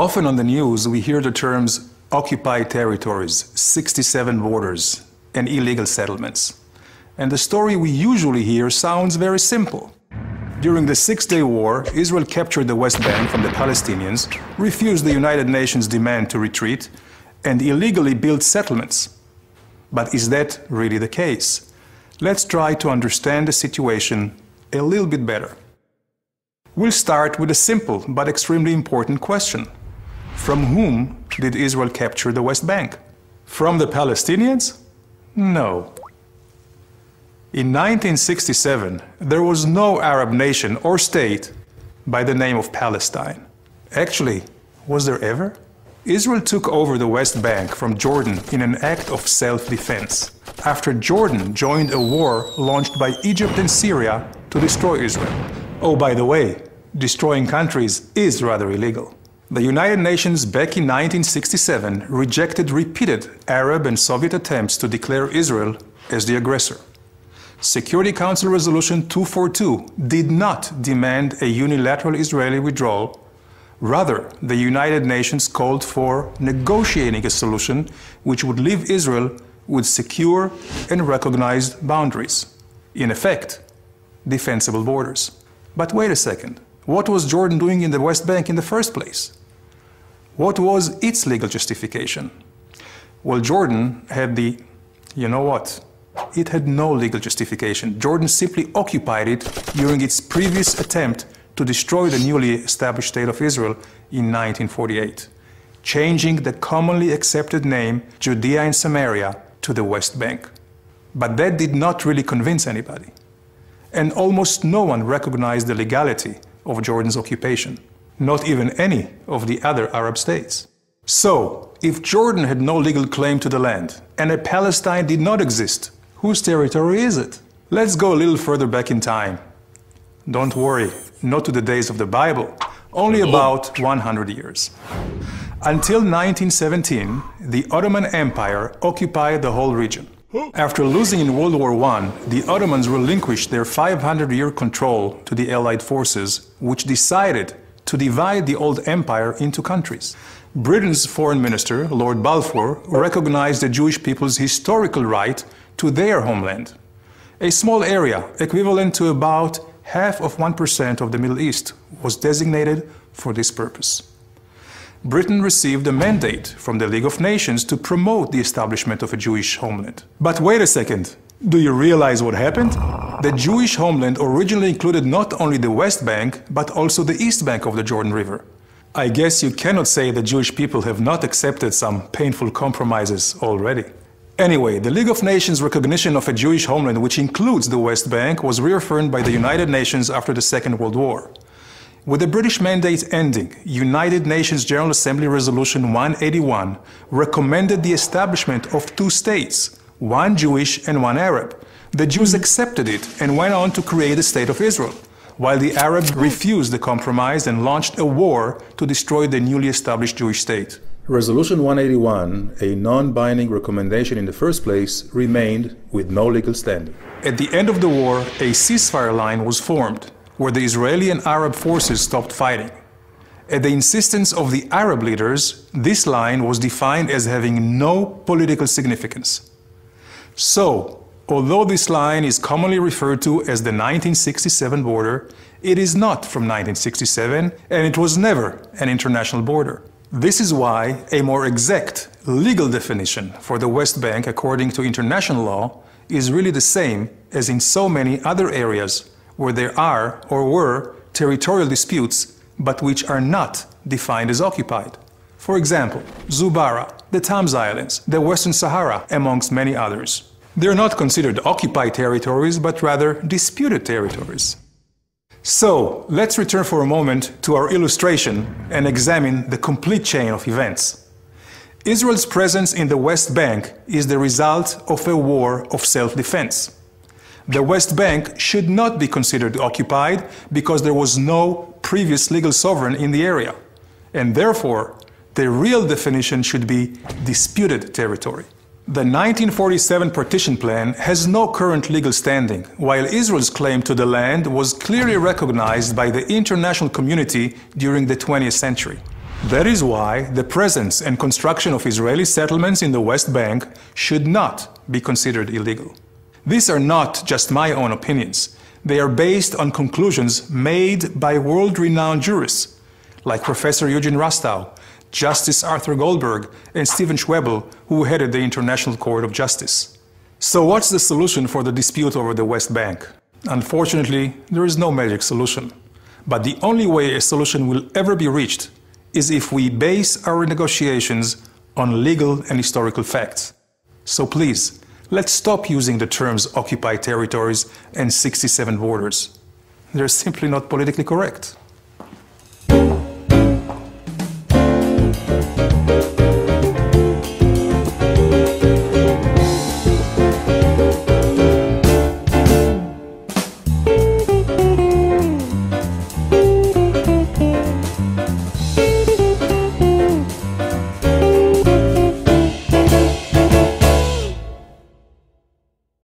Often on the news we hear the terms occupied territories, 67 borders, and illegal settlements. And the story we usually hear sounds very simple. During the Six-Day War, Israel captured the West Bank from the Palestinians, refused the United Nations' demand to retreat, and illegally built settlements. But is that really the case? Let's try to understand the situation a little bit better. We'll start with a simple but extremely important question. From whom did Israel capture the West Bank? From the Palestinians? No. In 1967, there was no Arab nation or state by the name of Palestine. Actually, was there ever? Israel took over the West Bank from Jordan in an act of self-defense, after Jordan joined a war launched by Egypt and Syria to destroy Israel. Oh, by the way, destroying countries is rather illegal. The United Nations back in 1967 rejected repeated Arab and Soviet attempts to declare Israel as the aggressor. Security Council Resolution 242 did not demand a unilateral Israeli withdrawal. Rather, the United Nations called for negotiating a solution which would leave Israel with secure and recognized boundaries. In effect, defensible borders. But wait a second. What was Jordan doing in the West Bank in the first place? What was its legal justification? Well, Jordan had It had no legal justification. Jordan simply occupied it during its previous attempt to destroy the newly established State of Israel in 1948, changing the commonly accepted name Judea and Samaria to the West Bank. But that did not really convince anybody. And almost no one recognized the legality of Jordan's occupation, not even any of the other Arab states. So, if Jordan had no legal claim to the land, and a Palestine did not exist, whose territory is it? Let's go a little further back in time. Don't worry, not to the days of the Bible, only about 100 years. Until 1917, the Ottoman Empire occupied the whole region. After losing in World War I, the Ottomans relinquished their 500-year control to the Allied forces, which decided to divide the old empire into countries. Britain's foreign minister, Lord Balfour, recognized the Jewish people's historical right to their homeland, a small area equivalent to about 0.5% of the Middle East was designated for this purpose. Britain received a mandate from the League of Nations to promote the establishment of a Jewish homeland. But wait a second, do you realize what happened? The Jewish homeland originally included not only the West Bank, but also the East Bank of the Jordan River. I guess you cannot say the Jewish people have not accepted some painful compromises already. Anyway, the League of Nations' recognition of a Jewish homeland, which includes the West Bank, was reaffirmed by the United Nations after the Second World War. With the British mandate ending, United Nations General Assembly Resolution 181 recommended the establishment of two states, one Jewish and one Arab. The Jews accepted it and went on to create the State of Israel, while the Arabs refused the compromise and launched a war to destroy the newly established Jewish state. Resolution 181, a non-binding recommendation in the first place, remained with no legal standing. At the end of the war, a ceasefire line was formed, where the Israeli and Arab forces stopped fighting. At the insistence of the Arab leaders, this line was defined as having no political significance. So, although this line is commonly referred to as the 1967 border, it is not from 1967, and it was never an international border. This is why a more exact legal definition for the West Bank, according to international law, is really the same as in so many other areas where there are or were territorial disputes, but which are not defined as occupied. For example, Zubarah, the Tams Islands, the Western Sahara, amongst many others. They're not considered occupied territories, but rather disputed territories. So, let's return for a moment to our illustration and examine the complete chain of events. Israel's presence in the West Bank is the result of a war of self-defense. The West Bank should not be considered occupied because there was no previous legal sovereign in the area, and therefore, the real definition should be disputed territory. The 1947 partition plan has no current legal standing, while Israel's claim to the land was clearly recognized by the international community during the 20th century. That is why the presence and construction of Israeli settlements in the West Bank should not be considered illegal. These are not just my own opinions. They are based on conclusions made by world-renowned jurists like Professor Eugene Rastow, Justice Arthur Goldberg, and Stephen Schwebel, who headed the International Court of Justice. So what's the solution for the dispute over the West Bank? Unfortunately, there is no magic solution. But the only way a solution will ever be reached is if we base our negotiations on legal and historical facts. So please, let's stop using the terms occupied territories and 67 borders. They're simply not politically correct.